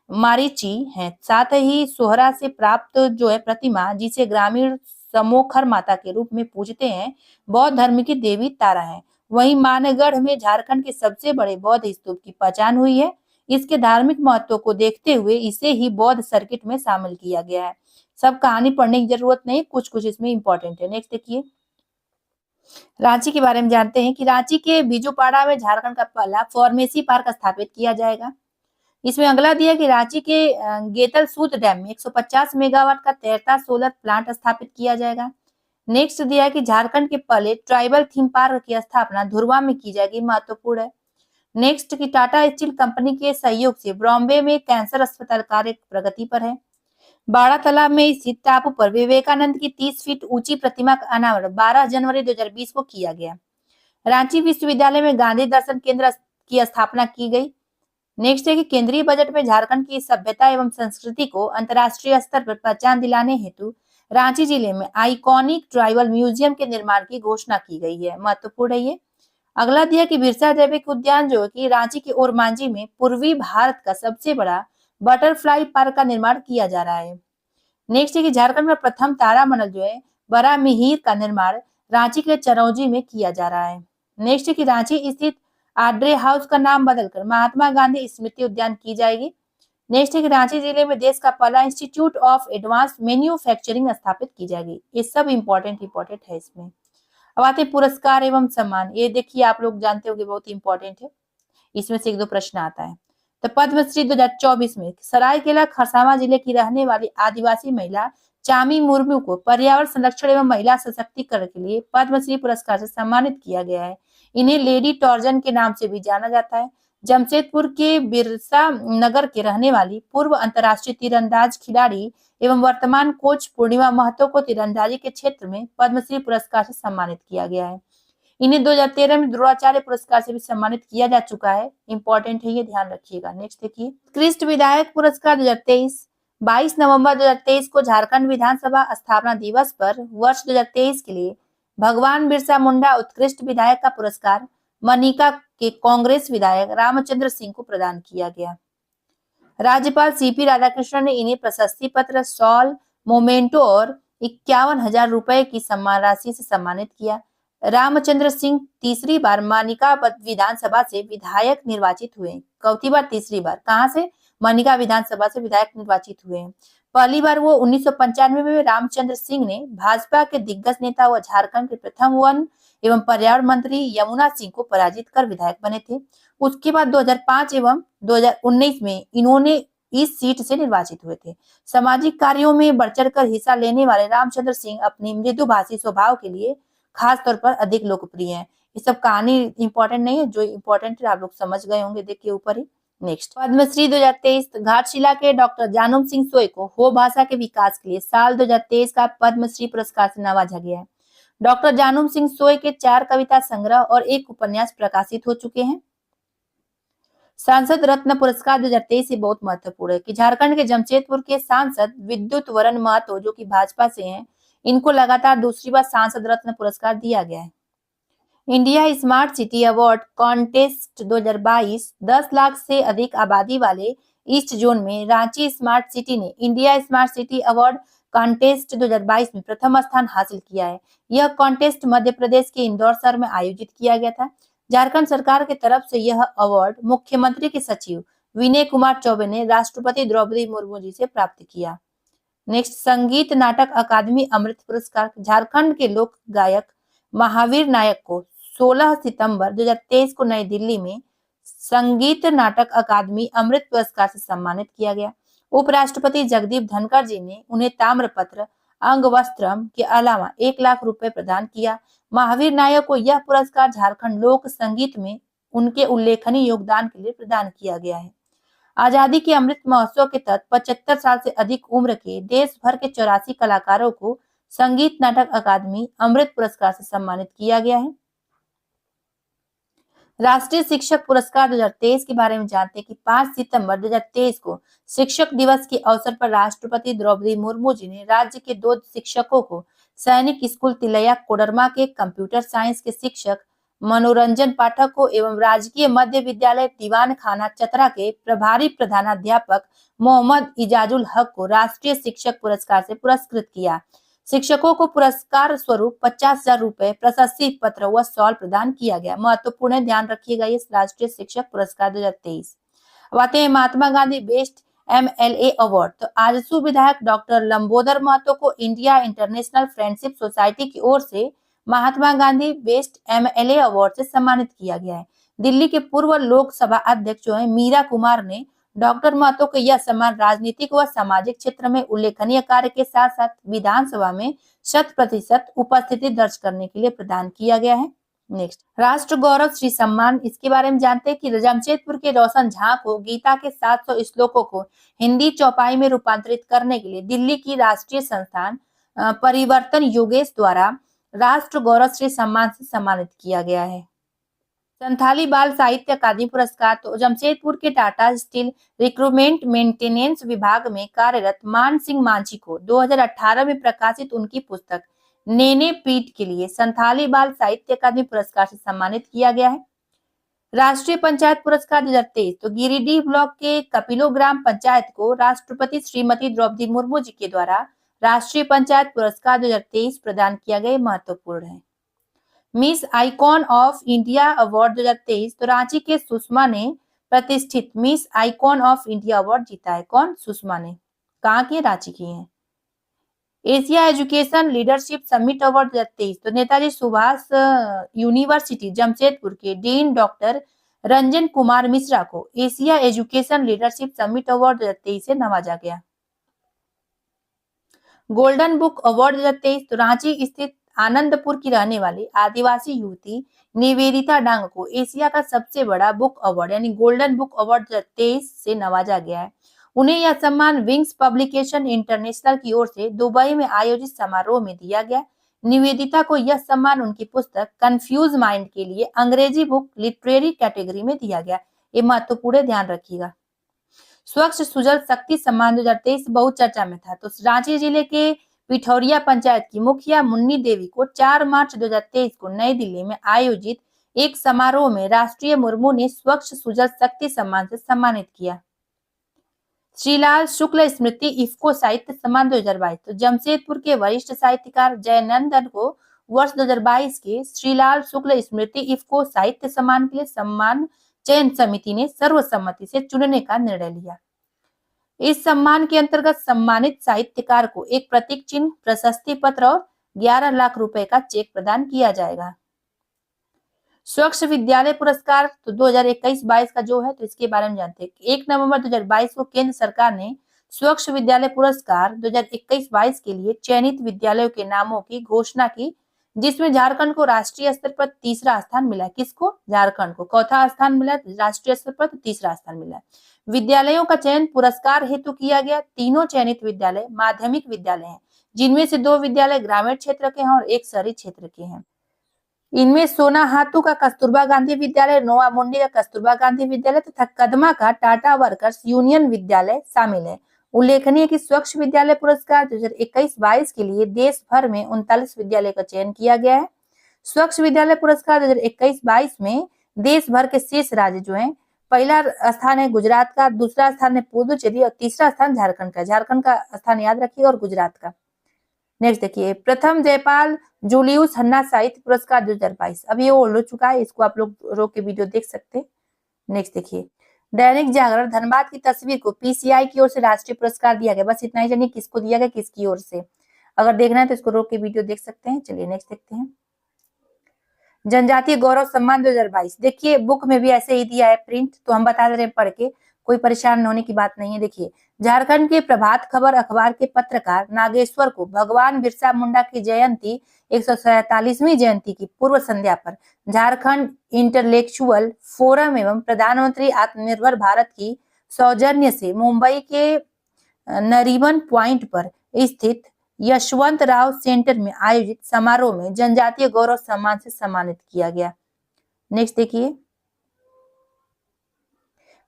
मारीची है। साथ ही सोहरा से प्राप्त जो है प्रतिमा, जिसे ग्रामीण समोखर माता के रूप में पूजते हैं, बौद्ध धर्म की देवी तारा है। वहीं मानगढ़ में झारखंड के सबसे बड़े बौद्ध स्तूप की पहचान हुई है। इसके धार्मिक महत्व को देखते हुए इसे ही बौद्ध सर्किट में शामिल किया गया है। सब कहानी पढ़ने की जरूरत नहीं, कुछ कुछ इसमें इंपॉर्टेंट है। नेक्स्ट देखिए, रांची के बारे में जानते हैं कि रांची के बिजुपाड़ा में झारखंड का पहला फार्मेसी पार्क स्थापित किया जाएगा। इसमें अगला दिया कि रांची के गेतलसूत डैम में 150 मेगावाट का तैरता सोलर प्लांट स्थापित किया जाएगा। नेक्स्ट दिया है कि झारखंड के पहले ट्राइबल थीम पार्क की स्थापना धुरवा में की जाएगी, महत्वपूर्ण है। नेक्स्ट की टाटा स्टील कंपनी के सहयोग से बॉम्बे में कैंसर अस्पताल कार्य प्रगति पर है। बाड़ा तालाब में स्थित टापू पर विवेकानंद की 30 फीट ऊंची प्रतिमा का अनावरण 12 जनवरी 2020 को किया गया। रांची विश्वविद्यालय में गांधी दर्शन केंद्र की स्थापना की गई। नेक्स्ट है कि केंद्रीय बजट में झारखंड की सभ्यता एवं संस्कृति को अंतर्राष्ट्रीय स्तर पर पहचान दिलाने हेतु रांची जिले में आइकॉनिक ट्राइबल म्यूजियम के निर्माण की घोषणा की गई है, महत्वपूर्ण है ये। अगला दिया कि बिरसा जैविक उद्यान जो कि रांची के ओरमांझी में पूर्वी भारत का सबसे बड़ा बटरफ्लाई पार्क का निर्माण किया जा रहा है। नेक्स्ट है कि झारखंड में प्रथम तारामंडल जो है बड़ा मिहिर का निर्माण रांची के चरौजी में किया जा रहा है। नेक्स्ट है कि रांची स्थित आड्रे हाउस का नाम बदलकर महात्मा गांधी स्मृति उद्यान की जाएगी। नेक्स्ट है कि रांची जिले में देश का पहला इंस्टीट्यूट ऑफ एडवांस मैन्युफैक्चरिंग स्थापित की जाएगी। ये सब इंपॉर्टेंट है इसमें। अब आते हैं पुरस्कार एवं सम्मान। ये देखिए आप लोग जानते होंगे, बहुत इंपॉर्टेंट है, इसमें से 1-2 प्रश्न आता है। तो पद्मश्री 2024 में सरायकेला खरसावां जिले की रहने वाली आदिवासी महिला चामी मुर्मू को पर्यावरण संरक्षण एवं महिला सशक्तिकरण के लिए पद्मश्री पुरस्कार से सम्मानित किया गया है। इन्हें लेडी टॉर्जन के नाम से भी जाना जाता है। जमशेदपुर के बिरसा नगर के रहने वाली पूर्व अंतर्राष्ट्रीय तीरंदाज खिलाड़ी एवं वर्तमान कोच पूर्णिमा महतो को तीरंदाजी के क्षेत्र में पद्मश्री पुरस्कार से सम्मानित किया गया है। इन्हें 2013 में द्रोणाचार्य पुरस्कार से भी सम्मानित किया जा चुका है। इंपॉर्टेंट है, ये ध्यान रखिएगा। नेक्स्ट देखिए, उत्कृष्ट विधायक पुरस्कार 2023। 22 नवंबर 2023 को झारखंड विधानसभा स्थापना दिवस पर वर्ष 2023 के लिए भगवान बिरसा मुंडा उत्कृष्ट विधायक का पुरस्कार मनिका के कांग्रेस विधायक रामचंद्र सिंह को प्रदान किया गया। राज्यपाल सीपी राधाकृष्णन ने इन्हें प्रशस्ति पत्र, शॉल, मोमेंटो और 51,000 रुपए की सम्मान राशि से सम्मानित किया। रामचंद्र सिंह तीसरी बार मानिका विधानसभा से विधायक निर्वाचित हुए। चौथी बार, तीसरी बार कहां से? मानिका विधानसभा से विधायक निर्वाचित हुए। पहली बार वो 1995 में रामचंद्र सिंह ने भाजपा के दिग्गज नेता व झारखंड के प्रथम वन एवं पर्यावरण मंत्री यमुना सिंह को पराजित कर विधायक बने थे। उसके बाद 2005 एवं 2019 में इन्होंने इस सीट से निर्वाचित हुए थे। सामाजिक कार्यों में बढ़-चढ़ कर हिस्सा लेने वाले रामचंद्र सिंह अपनी मृदुभाषी स्वभाव के लिए खास तौर पर अधिक लोकप्रिय हैं। ये सब कहानी इंपॉर्टेंट नहीं है, जो इंपॉर्टेंट है आप लोग समझ गए होंगे, देखिए ऊपर ही। नेक्स्ट, पद्मश्री 2023 घाटशिला के डॉक्टर जानम सिंह सोय को हो भाषा के विकास के लिए साल 2023 का पद्मश्री पुरस्कार से नवाजा गया है। डॉक्टर जानम सिंह सोय के 4 कविता संग्रह और 1 उपन्यास प्रकाशित हो चुके हैं। सांसद रत्न पुरस्कार 2023 बहुत महत्वपूर्ण है कि झारखंड के जमशेदपुर के सांसद विद्युत वरण महतो, जो कि भाजपा से हैं, इनको लगातार दूसरी बार सांसद रत्न पुरस्कार दिया गया है। India smart city award contest 2022 10 lakh से अधिक आबादी वाले ईस्ट जोन में रांची स्मार्ट सिटी ने India smart city award contest 2022 में प्रथम स्थान हासिल किया है। यह कॉन्टेस्ट मध्य प्रदेश के इंदौर शहर में आयोजित किया गया था। झारखंड सरकार की तरफ से यह अवार्ड मुख्यमंत्री के सचिव विनय कुमार चौबे ने राष्ट्रपति द्रौपदी मुर्मू जी से प्राप्त किया। नेक्स्ट, संगीत नाटक अकादमी अमृत पुरस्कार झारखंड के लोक गायक महावीर नायक को 16 सितंबर 2023 को नई दिल्ली में संगीत नाटक अकादमी अमृत पुरस्कार से सम्मानित किया गया। उपराष्ट्रपति जगदीप धनखड़ जी ने उन्हें ताम्रपत्र, अंग वस्त्रम के अलावा 1 लाख रुपए प्रदान किया। महावीर नायक को यह पुरस्कार झारखंड लोक संगीत में उनके उल्लेखनीय योगदान के लिए प्रदान किया गया है। आजादी के अमृत महोत्सव के तहत 75 साल से अधिक उम्र के देश भर के 84 कलाकारों को संगीत नाटक अकादमी अमृत पुरस्कार से सम्मानित किया गया है। राष्ट्रीय शिक्षक पुरस्कार 2023 के बारे में जानते हैं कि 5 सितंबर 2023 को शिक्षक दिवस के अवसर पर राष्ट्रपति द्रौपदी मुर्मू जी ने राज्य के 2 शिक्षकों को सैनिक स्कूल तिलैया कोडरमा के कंप्यूटर साइंस के शिक्षक मनोरंजन पाठक को एवं राजकीय मध्य विद्यालय दीवान खाना चतरा के प्रभारी प्रधानाध्यापक मोहम्मद इजाजुल हक को राष्ट्रीय शिक्षक पुरस्कार से पुरस्कृत किया। शिक्षकों को पुरस्कार स्वरूप 50,000 रुपए, प्रशस्ति पत्र व शॉल प्रदान किया गया। महत्वपूर्ण है, ध्यान रखिएगा ये राष्ट्रीय शिक्षक पुरस्कार 2023। अब आते हैं Mahatma Gandhi best MLA award. तो आजसू विधायक डॉक्टर लंबोदर महतो को इंडिया इंटरनेशनल फ्रेंडशिप सोसाइटी की ओर से Mahatma Gandhi best MLA award से सम्मानित किया गया है। दिल्ली के पूर्व लोकसभा अध्यक्ष जो है मीरा कुमार ने डॉक्टर महतो को यह सम्मान राजनीतिक व सामाजिक क्षेत्र में उल्लेखनीय कार्य के साथ साथ विधानसभा में 100% उपस्थिति दर्ज करने के लिए प्रदान किया गया है। नेक्स्ट, राष्ट्र गौरव श्री सम्मान, इसके बारे में जानते हैं कि जमशेदपुर के रोशन झा को गीता के 700 श्लोकों को हिंदी चौपाई में रूपांतरित करने के लिए दिल्ली की राष्ट्रीय संस्थान परिवर्तन योगेश द्वारा राष्ट्र गौरव श्री सम्मान से सम्मानित किया गया है। संथाली बाल साहित्य अकादमी पुरस्कार, तो जमशेदपुर के टाटा स्टील रिक्रूटमेंट मेंटेनेंस विभाग में कार्यरत मान सिंह मांझी को 2018 में प्रकाशित उनकी पुस्तक नेने पीठ के लिए संथाली बाल साहित्य अकादमी पुरस्कार से सम्मानित किया गया है। राष्ट्रीय पंचायत पुरस्कार 2023, तो गिरिडीह ब्लॉक के कपिलो ग्राम पंचायत को राष्ट्रपति श्रीमती द्रौपदी मुर्मू जी के द्वारा राष्ट्रीय पंचायत पुरस्कार 2023 प्रदान किया गया। महत्वपूर्ण है। Miss icon of India award 2023, तो रांची के सुषमा ने प्रतिष्ठित miss icon of India award जीता है। कौन? सुषमा ने। कहाँ की? रांची की है। Asia education leadership summit award 2023, तो नेताजी सुभाष यूनिवर्सिटी जमशेदपुर के डीन डॉक्टर रंजन कुमार मिश्रा को Asia education leadership summit award 2023 से नवाजा गया। गोल्डन बुक अवार्ड 2023, तो रांची स्थित आनंदपुर की रहने वाली आदिवासी युवती निवेदिता डांग को एशिया का सबसे बड़ा बुक अवार्ड यानी गोल्डन बुक अवार्ड 2023 से नवाजा गया है। उन्हें यह सम्मान विंग्स पब्लिकेशन इंटरनेशनल की ओर से दुबई में आयोजित समारोह में दिया गया। निवेदिता को यह सम्मान उनकी पुस्तक कंफ्यूज माइंड के लिए अंग्रेजी बुक लिटरेरी कैटेगरी में दिया गया। ये महत्वपूर्ण, ध्यान रखिएगा। स्वच्छ सुजल शक्ति सम्मान 2023 बहुत चर्चा में था। तो रांची जिले के पिठौरिया पंचायत की मुखिया मुन्नी देवी को 4 मार्च 2023 को नई दिल्ली में आयोजित एक समारोह में राष्ट्रीय मुर्मू ने स्वच्छ सुजल शक्ति सम्मान से सम्मानित किया। श्रीलाल शुक्ल स्मृति इफ्को साहित्य सम्मान 2022। तो जमशेदपुर के वरिष्ठ साहित्यकार जयनंदन को वर्ष 2022 के श्रीलाल शुक्ल स्मृति इफ्को साहित्य सम्मान के लिए सम्मान चयन समिति ने सर्वसम्मति से चुनने का निर्णय लिया। इस सम्मान के अंतर्गत सम्मानित साहित्यकार को एक प्रतीक चिन्ह, प्रशस्ति पत्र और 11 लाख रुपए का चेक प्रदान किया जाएगा। स्वच्छ विद्यालय पुरस्कार तो 2021-22 का जो है, तो इसके बारे में जानते हैं। 1 नवंबर 2022 को केंद्र सरकार ने स्वच्छ विद्यालय पुरस्कार 2021-22 के लिए चयनित विद्यालयों के नामों की घोषणा की, जिसमें झारखंड को राष्ट्रीय स्तर पर तीसरा स्थान मिला। किसको? झारखंड को। चौथा स्थान मिला, राष्ट्रीय स्तर पर तीसरा स्थान मिला। विद्यालयों का चयन पुरस्कार हेतु किया गया। तीनों चयनित विद्यालय माध्यमिक विद्यालय हैं, जिनमें से 2 विद्यालय ग्रामीण क्षेत्र के हैं और 1 शहरी क्षेत्र के हैं। इनमें सोनाहातू का कस्तूरबा गांधी विद्यालय, नोआ मुंडी का कस्तूरबा गांधी विद्यालय तथा कदमा का टाटा वर्कर्स यूनियन विद्यालय शामिल है। उल्लेखनीय कि स्वच्छ विद्यालय पुरस्कार 2021-22 के लिए देश भर में 39 विद्यालय का चयन किया गया है। स्वच्छ विद्यालय पुरस्कार 2021-22 में देश भर के शीर्ष राज्य जो है, पहला स्थान है गुजरात का, दूसरा स्थान है पुदुचेरी और तीसरा स्थान झारखंड का। झारखंड का स्थान याद रखिएगा और गुजरात का। नेक्स्ट देखिए, प्रथम जयपाल जूलियस हन्ना साहित्य पुरस्कार 2022। अब ये ओल्ड हो चुका है, इसको आप लोग रोक के वीडियो देख सकते हैं। नेक्स्ट देखिए, दैनिक जागरण धनबाद की तस्वीर को पीसीआई की ओर से राष्ट्रीय पुरस्कार दिया गया। बस इतना ही जानिए किसको दिया गया, किसकी ओर से। अगर देखना है तो इसको रोक के वीडियो देख सकते हैं। चलिए नेक्स्ट देखते हैं। जनजातीय गौरव सम्मान 2022। देखिए बुक में भी ऐसे ही दिया है प्रिंट, तो हम बता दे रहे हैं पढ़ के, कोई परेशान होने की बात नहीं है। देखिए, झारखंड के प्रभात खबर अखबार के पत्रकार नागेश्वर को भगवान बिरसा मुंडा की जयंती 147वीं जयंती की पूर्व संध्या पर झारखंड इंटेलेक्चुअल फोरम एवं प्रधानमंत्री आत्मनिर्भर भारत की सौजन्य से मुंबई के नरीमन पॉइंट पर स्थित यशवंत राव सेंटर में आयोजित समारोह में जनजातीय गौरव सम्मान से सम्मानित किया गया। नेक्स्ट देखिए,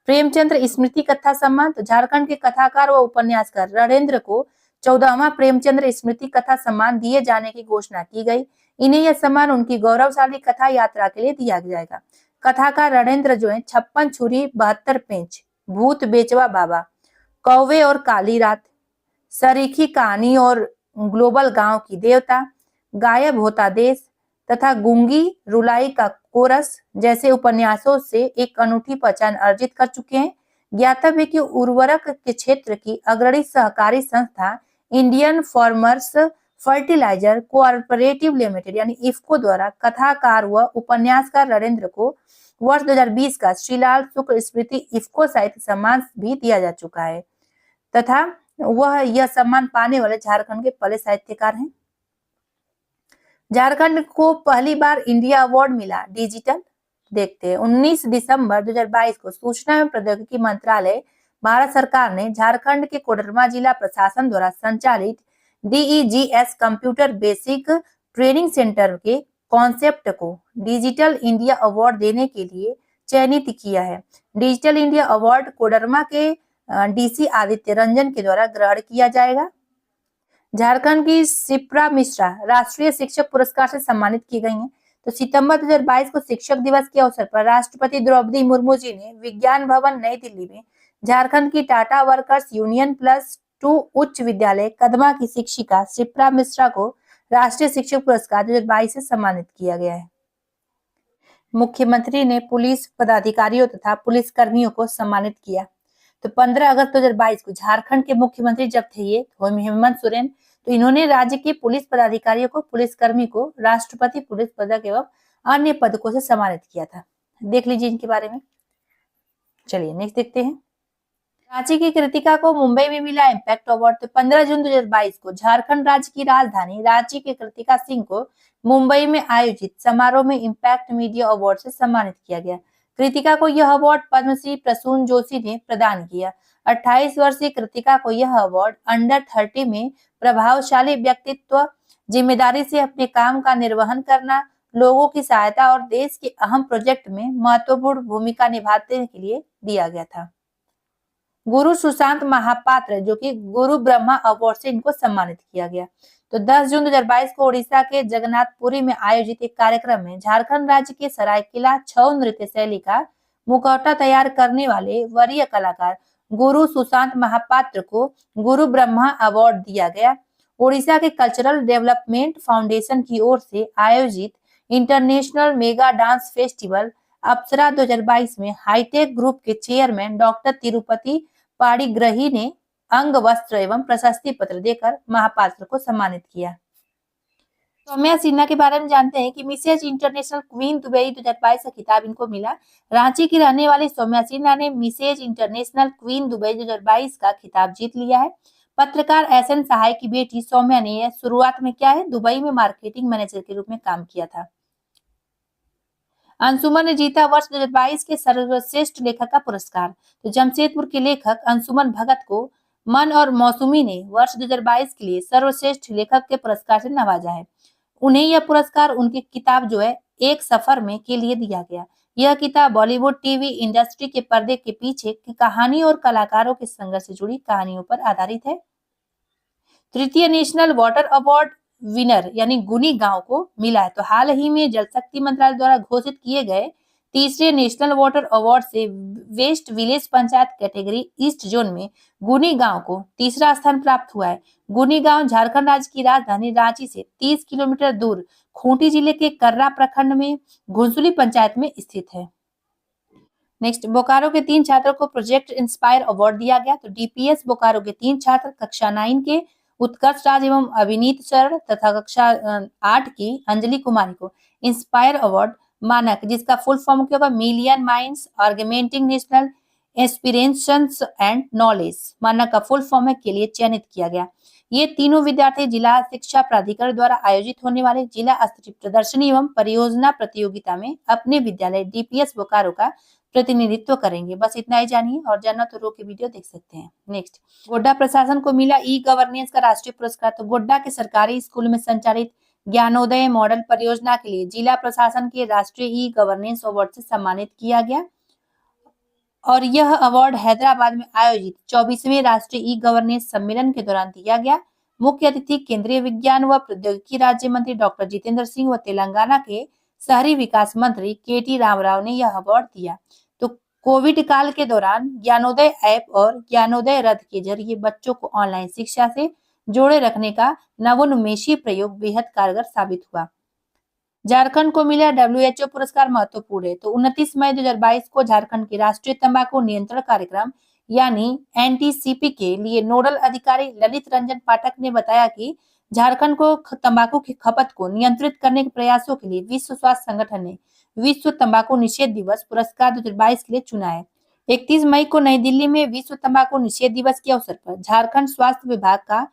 प्रेमचंद्र स्मृति कथा सम्मान। तो झारखंड के कथाकार व उपन्यासकार रणेंद्र को 14वां प्रेमचंद्र स्मृति कथा सम्मान दिए जाने की घोषणा की गई। इन्हें यह सम्मान उनकी गौरवशाली कथा यात्रा के लिए दिया जाएगा। कथाकार रणेंद्र जो है 56 छुरी 72 पेंच, भूत बेचवा बाबा, कौवे और काली रात, सरीखी कहानी और ग्लोबल गांव की देवता, गायब होता देश तथा गुंगी रुलाई का कोरस जैसे उपन्यासों से एक अनूठी पहचान अर्जित कर चुके हैं। ज्ञातव्य है कि उर्वरक के क्षेत्र की अग्रणी सहकारी संस्था Indian farmers fertiliser cooperative limited यानी इफ्को द्वारा कथाकार व उपन्यासकार रणेंद्र को वर्ष 2020 का श्रीलाल शुक्ल स्मृति इफ्को साहित्य सम्मान भी दिया जा चुका है तथा वह यह सम्मान पाने वाले झारखंड के पहले साहित्यकार हैं। झारखंड को पहली बार इंडिया अवार्ड मिला डिजिटल। देखते हैं, 19 दिसंबर 2022 को सूचना एवं प्रौद्योगिकी मंत्रालय भारत सरकार ने झारखंड के कोडरमा जिला प्रशासन द्वारा संचालित DEGS computer basic training centre के कॉन्सेप्ट को डिजिटल इंडिया अवार्ड देने के लिए चयनित किया है। डिजिटल इंडिया अवार्ड कोडरमा के DC आदित्य रंजन के द्वारा ग्रहण किया जाएगा। झारखंड की शिप्रा मिश्रा राष्ट्रीय शिक्षक पुरस्कार से सम्मानित की गई हैं। तो सितंबर 2022 को शिक्षक दिवस के अवसर पर राष्ट्रपति द्रौपदी मुर्मू जी ने विज्ञान भवन नई दिल्ली में झारखंड की टाटा वर्कर्स यूनियन +2 उच्च विद्यालय कदमा की शिक्षिका शिप्रा मिश्रा को राष्ट्रीय शिक्षक पुरस्कार 2022 से सम्मानित किया गया है। मुख्यमंत्री ने पुलिस पदाधिकारियों तथा पुलिस कर्मियों को सम्मानित किया। तो 15 अगस्त 2022 को झारखंड के मुख्यमंत्री जब थे ये हेमंत सोरेन, तो इन्होंने राज्य के पुलिस पदाधिकारियों को, पुलिसकर्मी को राष्ट्रपति पुलिस पदक एवं अन्य पदकों से सम्मानित किया था। देख लीजिए इनके बारे में। चलिए नेक्स्ट देखते हैं। रांची की कृतिका को मुंबई में मिला इम्पैक्ट अवार्ड। तो 15 जून 2022 को झारखंड राज्य की राजधानी रांची के कृतिका सिंह को मुंबई में आयोजित समारोह में इम्पैक्ट मीडिया अवार्ड से सम्मानित किया गया। कृतिका को यह अवार्ड पद्मश्री प्रसून जोशी ने प्रदान किया। 28 वर्षीय कृतिका को यह अवार्ड अंडर 30 में प्रभावशाली व्यक्तित्व जिम्मेदारी से अपने काम का निर्वहन करना, लोगों की सहायता और देश के अहम प्रोजेक्ट में महत्वपूर्ण भूमिका निभाने के लिए दिया गया था। गुरु सुशांत महापात्र जो कि गुरु ब्रह्मा अवार्ड से इनको सम्मानित किया गया। तो 10 जून 2022 को ओडिशा के जगन्नाथपुरी में आयोजित एक कार्यक्रम में झारखंड राज्य के सरायकेला छऊ नृत्य शैली का मुखौटा तैयार करने वाले वरीय कलाकार गुरु सुशांत महापात्र को गुरु ब्रह्मा अवार्ड दिया गया। ओडिशा के कल्चरल डेवलपमेंट फाउंडेशन की ओर से आयोजित इंटरनेशनल मेगा डांस फेस्टिवल अप्सरा 2022 में हाईटेक ग्रुप के चेयरमैन डॉक्टर तिरुपति पाणिग्रही ने अंग वस्त्र एवं प्रशस्ति पत्र देकर महापात्र को सम्मानित किया। सौम्या सिन्हा के बारे में जानते हैं कि मिसेज इंटरनेशनल क्वीन दुबई 2022 का खिताब इनको मिला। रांची की रहने वाली सौम्या सिन्हा ने मिसेज इंटरनेशनल क्वीन दुबई 2022 का खिताब जीत लिया है। पत्रकार एसएन सहाय की बेटी सौम्या ने शुरुआत में क्या है दुबई में मार्केटिंग मैनेजर के रूप में काम किया था। अंशुमन ने जीता वर्ष 2022 के सर्वश्रेष्ठ लेखक का पुरस्कार। तो जमशेदपुर के लेखक अंशुमन भगत को मन और मौसमी ने वर्ष 2022 के लिए सर्वश्रेष्ठ लेखक के पुरस्कार से नवाजा है। उन्हें यह पुरस्कार उनकी किताब जो है एक सफर में के लिए दिया गया। यह किताब बॉलीवुड टीवी इंडस्ट्री के पर्दे के पीछे की कहानी और कलाकारों के संघर्ष से जुड़ी कहानियों पर आधारित है। तृतीय नेशनल वाटर अवार्ड विनर यानी गुनी गांव को मिला है। तो हाल ही में जल शक्ति मंत्रालय द्वारा घोषित किए गए तीसरे नेशनल वाटर अवार्ड से west village panchayat category east zone में गुनी गांव को तीसरा स्थान प्राप्त हुआ है। गुनी गांव झारखंड राज्य की राजधानी रांची से 30 किलोमीटर दूर खूंटी जिले के कर्रा प्रखंड में घुंसुली पंचायत में स्थित है। नेक्स्ट, बोकारो के 3 छात्रों को प्रोजेक्ट इंस्पायर अवार्ड दिया गया। तो डीपीएस बोकारो के 3 छात्र कक्षा 9 के उत्कर्ष राज एवं अविनीत शरण तथा कक्षा 8 की अंजलि कुमारी को इंस्पायर अवार्ड मानक जिसका फुल फॉर्म क्या होगा million minds augmenting national aspirations and knowledge Manak का फुल फॉर्म के लिए चयनित किया गया। ये तीनों विद्यार्थी जिला शिक्षा प्राधिकरण द्वारा आयोजित होने वाले जिला स्तरीय प्रदर्शनी एवं परियोजना प्रतियोगिता में अपने विद्यालय डीपीएस बोकारो का प्रतिनिधित्व करेंगे। बस इतना ही जानिए और जानना तो रो के वीडियो देख सकते हैं। नेक्स्ट, गोड्डा प्रशासन को मिला ई गवर्नेंस का राष्ट्रीय पुरस्कार। तो गोड्डा के सरकारी स्कूल में संचालित ज्ञानोदय मॉडल परियोजना के लिए जिला प्रशासन के राष्ट्रीय ई गवर्नेंस अवार्ड से सम्मानित किया गया और यह अवार्ड हैदराबाद में आयोजित 24वें राष्ट्रीय ई गवर्नेंस सम्मेलन के दौरान दिया गया। मुख्य अतिथि केंद्रीय विज्ञान व प्रौद्योगिकी राज्य मंत्री डॉक्टर जितेंद्र सिंह व तेलंगाना के शहरी विकास मंत्री केटी रामाराव ने यह अवार्ड दिया। तो कोविड काल के दौरान ज्ञानोदय ऐप और ज्ञानोदय रथ के जरिए बच्चों को ऑनलाइन शिक्षा से जोड़े रखने का नवोन्मेषी प्रयोग बेहद कारगर साबित हुआ। झारखंड को मिला WHO पुरस्कार महत्वपूर्ण है। तो 29 मई 2022 को झारखंड के राष्ट्रीय तंबाकू नियंत्रण कार्यक्रम यानी NTCP के लिए नोडल अधिकारी ललित रंजन पाठक ने बताया कि झारखंड को तंबाकू की खपत को नियंत्रित करने के प्रयासों के लिए विश्व स्वास्थ्य संगठन ने विश्व तंबाकू निषेध दिवस पुरस्कार 2022 के लिए चुना है। 31 मई को नई दिल्ली में विश्व तंबाकू निषेध दिवस के अवसर पर झारखंड स्वास्थ्य विभाग का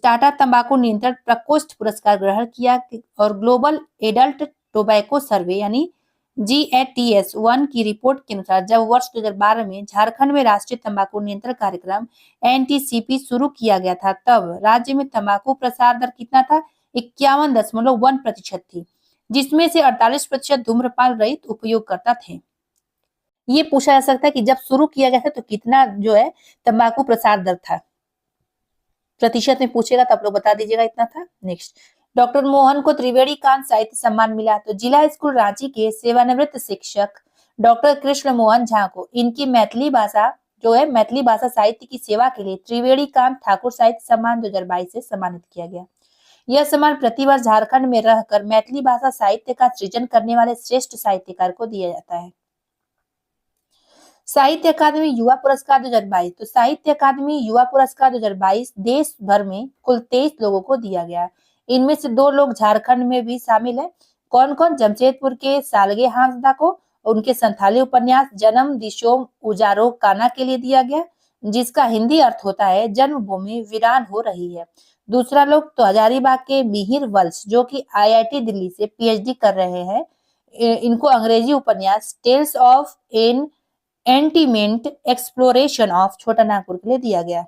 टाटा तंबाकू नियंत्रण प्रकोष्ठ पुरस्कार ग्रहण किया और ग्लोबल एडल्ट टोबैको सर्वे यानी GATS 1 की रिपोर्ट के अनुसार जब वर्ष 2012 में झारखंड में राष्ट्रीय तंबाकू नियंत्रण कार्यक्रम NTCP शुरू किया गया था तब राज्य में तंबाकू प्रसार दर कितना था 51.1% थी, जिसमें से 48% धूम्रपान रहित उपयोगकर्ता थे। ये पूछा जा सकता है कि जब शुरू किया गया था तो कितना जो है तंबाकू प्रसार दर था, प्रतिशत में पूछेगा तो आप लोग बता दीजिएगा इतना था। नेक्स्ट, डॉक्टर मोहन को त्रिवेणी कांत साहित्य सम्मान मिला। तो जिला स्कूल रांची के सेवानिवृत्त शिक्षक डॉक्टर कृष्ण मोहन झा को इनकी मैथिली भाषा जो है मैथिली भाषा साहित्य की सेवा के लिए त्रिवेणी कांत ठाकुर साहित्य सम्मान 2022 से सम्मानित किया गया। यह सम्मान प्रतिवर्ष झारखंड में रहकर मैथिली भाषा साहित्य का सृजन करने वाले श्रेष्ठ साहित्यकार को दिया जाता है। साहित्य अकादमी युवा पुरस्कार 2022। तो साहित्य अकादमी युवा पुरस्कार 2022 देश भर में कुल 23 लोगों को दिया गया। इनमें से 2 लोग झारखंड में भी शामिल है। कौन कौन? जमशेदपुर के सालगे हांसदा को उनके संथाली उपन्यास जन्म दिशोम उजारो काना के लिए दिया गया, जिसका हिंदी अर्थ होता है जन्मभूमि वीरान हो रही है। दूसरा लोग तो हजारीबाग के मिहिर वल्स जो कि IIT दिल्ली से PhD कर रहे हैं, इनको अंग्रेजी उपन्यास टेल्स ऑफ एन एंटीमेंट एक्सप्लोरेशन ऑफ छोटा नागपुर के लिए दिया गया।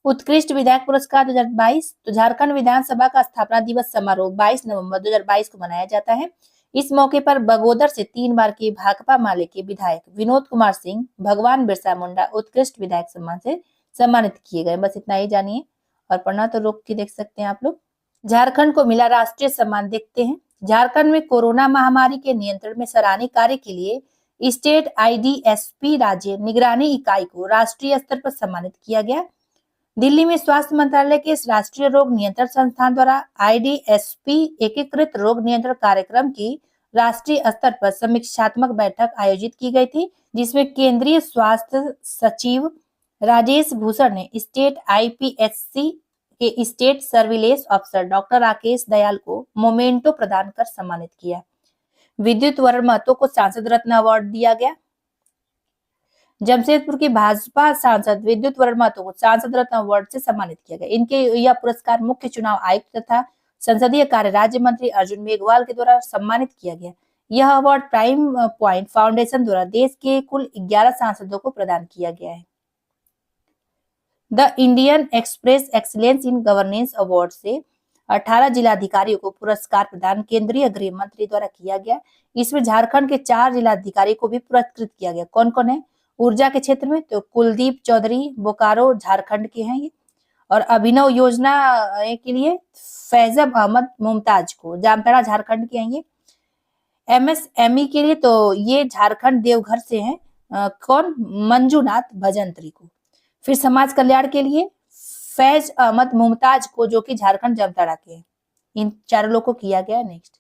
उत्कृष्ट विधायक पुरस्कार 2022। तो झारखंड विधानसभा का स्थापना दिवस समारोह 22 नवंबर 2022 को मनाया जाता है। इस मौके पर बगोदर से 3 बार के भाकपा माले के विधायक विनोद कुमार सिंह भगवान बिरसा मुंडा उत्कृष्ट विधायक सम्मान से सम्मानित किए गए। बस इतना ही जानिए, और पढ़ना तो रोक के देख सकते हैं आप लोग। झारखंड को मिला राष्ट्रीय सम्मान, देखते हैं। झारखंड में कोरोना महामारी के नियंत्रण में सराहनीय कार्य के लिए स्टेट IDSP राज्य निगरानी इकाई को राष्ट्रीय स्तर पर सम्मानित किया गया। दिल्ली में स्वास्थ्य मंत्रालय के राष्ट्रीय रोग नियंत्रण संस्थान द्वारा IDSP एकीकृत रोग नियंत्रण कार्यक्रम की राष्ट्रीय स्तर पर समीक्षात्मक बैठक आयोजित की गई थी, जिसमें केंद्रीय स्वास्थ्य सचिव राजेश भूषण ने स्टेट IPSC के स्टेट सर्विलेंस अफसर डॉक्टर राकेश दयाल को मोमेंटो प्रदान कर सम्मानित किया। विद्युत वरण महतो को सांसद रत्न अवार्ड दिया गया। जमशेदपुर की भाजपा सांसद विद्युत वरण महतो को सांसद रत्न अवार्ड से सम्मानित किया गया। इनके यह पुरस्कार मुख्य चुनाव आयुक्त तथा संसदीय कार्य राज्य मंत्री अर्जुन मेघवाल के द्वारा सम्मानित किया गया। यह अवार्ड प्राइम पॉइंट फाउंडेशन द्वारा देश के कुल 11 सांसदों को प्रदान किया गया है। The Indian express excellence in governance award से 18 जिलाधिकारियों को पुरस्कार प्रदान केंद्रीय गृह मंत्री द्वारा किया गया। इसमें झारखंड के 4 जिलाधिकारी को भी पुरस्कृत किया गया। कौन कौन है? ऊर्जा के क्षेत्र में तो कुलदीप चौधरी बोकारो झारखंड के हैं ये, और अभिनव योजना के लिए फैजब अहमद मुमताज को जामताड़ा झारखंड के हैं ये। MSME के लिए तो ये झारखंड देवघर से हैं, कौन? मंजूनाथ भजंत्री को। फिर समाज कल्याण के लिए फैज अहमद मुमताज को, जो कि झारखंड जामताड़ा के हैं। इन चारों लोगों को किया गया। नेक्स्ट,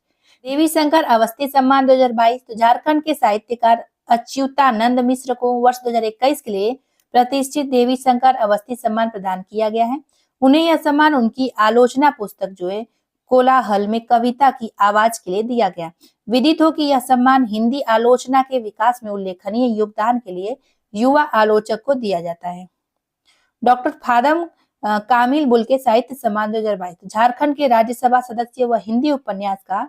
देवी शंकर अवस्थी सम्मान 2022। तो झारखंड के साहित्यकार अच्युतानंद मिश्र को वर्ष 2021 के लिए प्रतिष्ठित देवी शंकर अवस्थी सम्मान प्रदान किया गया है। उन्हें यह सम्मान उनकी आलोचना पुस्तक जो है कोलाहल में कविता की आवाज के लिए दिया गया। विदित हो कि यह सम्मान हिंदी आलोचना के विकास में उल्लेखनीय योगदान के लिए युवा आलोचक को दिया जाता है। डॉक्टर फादम कामिल बुल्के साहित्य सम्मान 2022। झारखंड के राज्यसभा सदस्य व हिंदी उपन्यासकार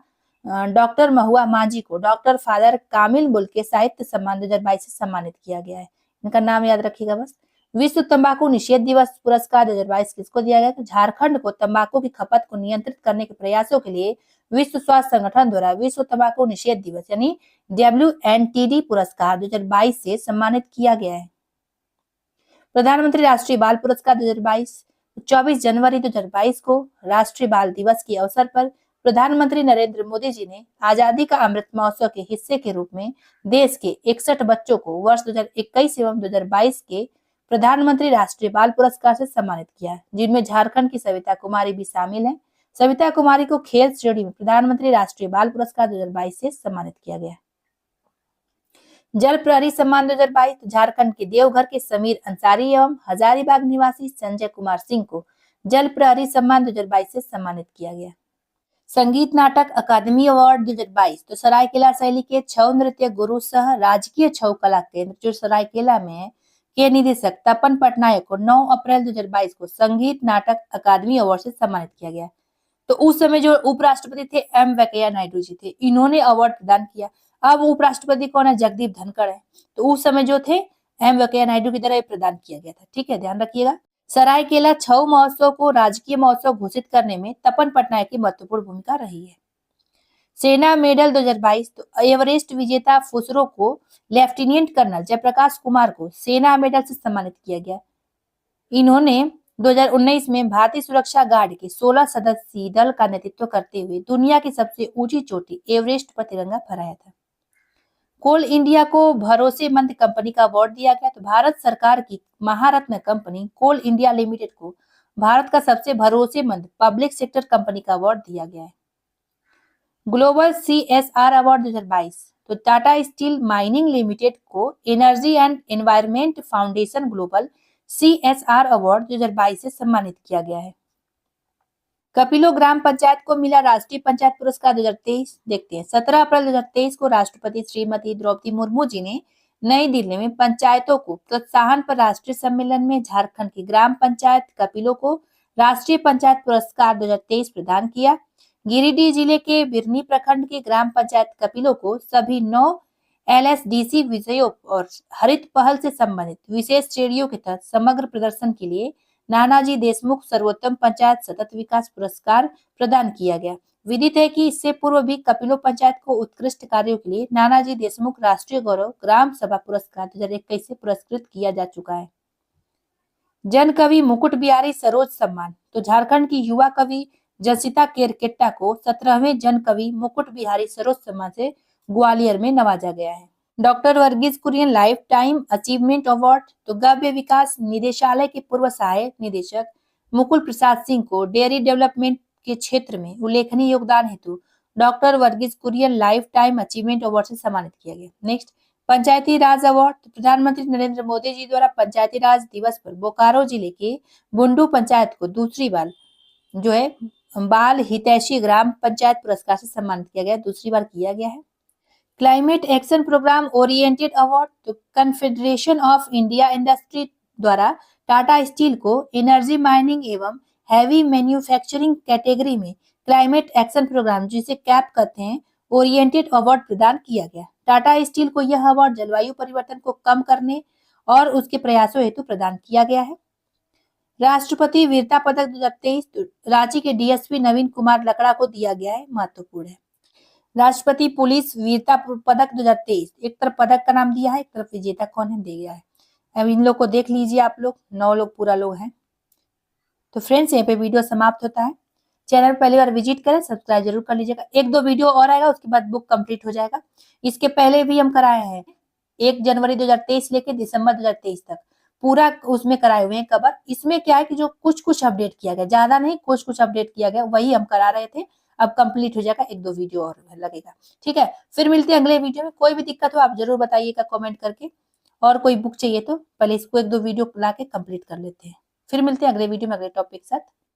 डॉक्टर महुआ मांझी को डॉक्टर फादर कामिल बुल्के साहित्य सम्मान 2022 से सम्मानित किया गया है। इनका नाम याद रखिएगा बस। विश्व तंबाकू निषेध दिवस पुरस्कार 2022 किसको दिया गया? झारखंड को तंबाकू की खपत को नियंत्रित करने के प्रयासों के लिए विश्व स्वास्थ्य संगठन द्वारा विश्व तंबाकू निषेध दिवस यानी WNTD पुरस्कार 2022 से सम्मानित किया गया है। प्रधानमंत्री राष्ट्रीय बाल पुरस्कार 2022। 24 जनवरी 2022 को राष्ट्रीय बाल दिवस के अवसर पर प्रधानमंत्री नरेंद्र मोदी जी ने आजादी का अमृत महोत्सव के हिस्से के रूप में देश के 61 बच्चों को वर्ष 2021 एवं 2022 के प्रधानमंत्री राष्ट्रीय बाल पुरस्कार से सम्मानित किया, जिनमें झारखंड की सविता कुमारी भी शामिल है। सविता कुमारी को खेल श्रेणी में प्रधानमंत्री राष्ट्रीय बाल पुरस्कार 2022 से सम्मानित किया गया। जल प्रहरी सम्मान 2022। झारखंड के देवघर के समीर अंसारी एवं हजारीबाग निवासी संजय कुमार सिंह को जल प्रहरी सम्मान 2022 से सम्मानित किया गया। संगीत नाटक अकादमी अवार्ड 2022। तो सरायकेला शैली के छऊ नृत्य गुरु सह राजकीय छऊ कला केंद्र जो सरायकेला में है के निदेशक तपन पटनायक को 9 अप्रैल 2022 को संगीत नाटक अकादमी अवार्ड से सम्मानित किया गया। तो उस समय जो उपराष्ट्रपति थे M वेंकैया नायडू जी थे, इन्होंने अवार्ड प्रदान किया। अब उपराष्ट्रपति कौन है? जगदीप धनखड़ है। तो उस समय जो थे M वेंकैया नायडू की तरह प्रदान किया गया था। ठीक है, ध्यान रखिएगा। सरायकेला छऊ महोत्सव को राजकीय महोत्सव घोषित करने में तपन पटनायक की महत्वपूर्ण भूमिका रही है। सेना मेडल 2022। तो एवरेस्ट विजेता फुसरो को लेफ्टिनेंट कर्नल जयप्रकाश कुमार को सेना मेडल से सम्मानित किया गया। इन्होंने 2019 में भारतीय सुरक्षा गार्ड के 16 सदस्यीय दल का नेतृत्व करते हुए दुनिया की सबसे ऊंची चोटी एवरेस्ट पर तिरंगा फहराया था। कोल इंडिया को भरोसेमंद कंपनी का अवार्ड दिया गया। तो भारत सरकार की महारत्न कंपनी कोल इंडिया लिमिटेड को भारत का सबसे भरोसेमंद पब्लिक सेक्टर कंपनी का अवार्ड दिया गया है। Global CSR award 2022। तो टाटा स्टील माइनिंग लिमिटेड को energy and environment foundation global CSR award 2022 से सम्मानित किया गया है। कपिलो ग्राम पंचायत को मिला राष्ट्रीय पंचायत पुरस्कार 2023। देखते हैं, 17 अप्रैल 2023 को राष्ट्रपति श्रीमती द्रौपदी मुर्मू जी ने नई दिल्ली में पंचायतों को प्रोत्साहन पर राष्ट्रीय सम्मेलन में झारखंड की ग्राम पंचायत कपिलो को राष्ट्रीय पंचायत पुरस्कार 2023 प्रदान किया। गिरिडीह जिले के बिरनी प्रखंड के ग्राम पंचायत कपिलो को सभी 9 LSDC विषयों और हरित पहल से संबंधित विशेष श्रेणियों के तहत समग्र प्रदर्शन के लिए नानाजी देशमुख सर्वोत्तम पंचायत सतत विकास पुरस्कार प्रदान किया गया। विदित है कि इससे पूर्व भी कपिलो पंचायत को उत्कृष्ट कार्यों के लिए नानाजी देशमुख राष्ट्रीय गौरव ग्राम सभा पुरस्कार 2021 से पुरस्कृत किया जा चुका है। जन कवि मुकुट बिहारी सरोज सम्मान, तो झारखंड की युवा कवि जसिता केरकेट्टा को 17वें जन कवि मुकुट बिहारी सरोज सम्मान से ग्वालियर में नवाजा गया है। Doctor Verghese Kurien lifetime achievement award, तो गव्य विकास निदेशालय के पूर्व सहायक निदेशक मुकुल प्रसाद सिंह को डेयरी डेवलपमेंट के क्षेत्र में उल्लेखनीय योगदान हेतु doctor Verghese Kurien lifetime achievement award से सम्मानित किया गया। नेक्स्ट, पंचायती राज अवार्ड, तो प्रधानमंत्री नरेंद्र मोदी जी द्वारा पंचायती राज दिवस पर बोकारो जिले के बुंडू पंचायत को दूसरी बार जो है बाल हितैषी ग्राम पंचायत पुरस्कार से सम्मानित किया गया, दूसरी बार किया गया है। Climate action programme oriented award, तो कन्फेडरेशन ऑफ इंडिया इंडस्ट्री द्वारा टाटा स्टील को एनर्जी माइनिंग एवं हैवी मैन्युफैक्चरिंग कैटेगरी में क्लाइमेट एक्शन प्रोग्राम जिसे कैप कहते हैं ओरिएंटेड अवार्ड प्रदान किया गया। टाटा स्टील को यह अवार्ड जलवायु परिवर्तन को कम करने और उसके प्रयासों हेतु प्रदान किया गया है। राष्ट्रपति वीरता पदक 2023 रांची के डीएसपी नवीन कुमार लकड़ा को दिया गया है, महत्वपूर्ण है। राष्ट्रपति पुलिस वीरता पदक 2023, एक तरफ पदक का नाम दिया है, एक तरफ विजेता कौन है दिया है। अब इन लोग को देख लीजिए आप लोग, 9 लोग पूरा लोग हैं। तो फ्रेंड्स यहाँ पे वीडियो समाप्त होता है। चैनल पहली बार विजिट करें, सब्सक्राइब जरूर कर लीजिएगा। 1-2 वीडियो और आएगा, उसके बाद बुक कंप्लीट हो जाएगा। इसके पहले भी हम कराए हैं 1 जनवरी 2023 लेके दिसंबर 2023 तक पूरा उसमें कराए हुए हैं कवर। इसमें क्या है कि जो कुछ अपडेट किया गया, ज्यादा नहीं, कुछ अपडेट किया गया, वही हम करा रहे थे। अब कंप्लीट हो जाएगा, 1-2 वीडियो और लगेगा। ठीक है, फिर मिलते हैं अगले वीडियो में। कोई भी दिक्कत हो आप जरूर बताइएगा कमेंट करके, और कोई बुक चाहिए तो पहले इसको 1-2 वीडियो ला के कंप्लीट कर लेते हैं। फिर मिलते हैं अगले वीडियो में अगले टॉपिक के साथ।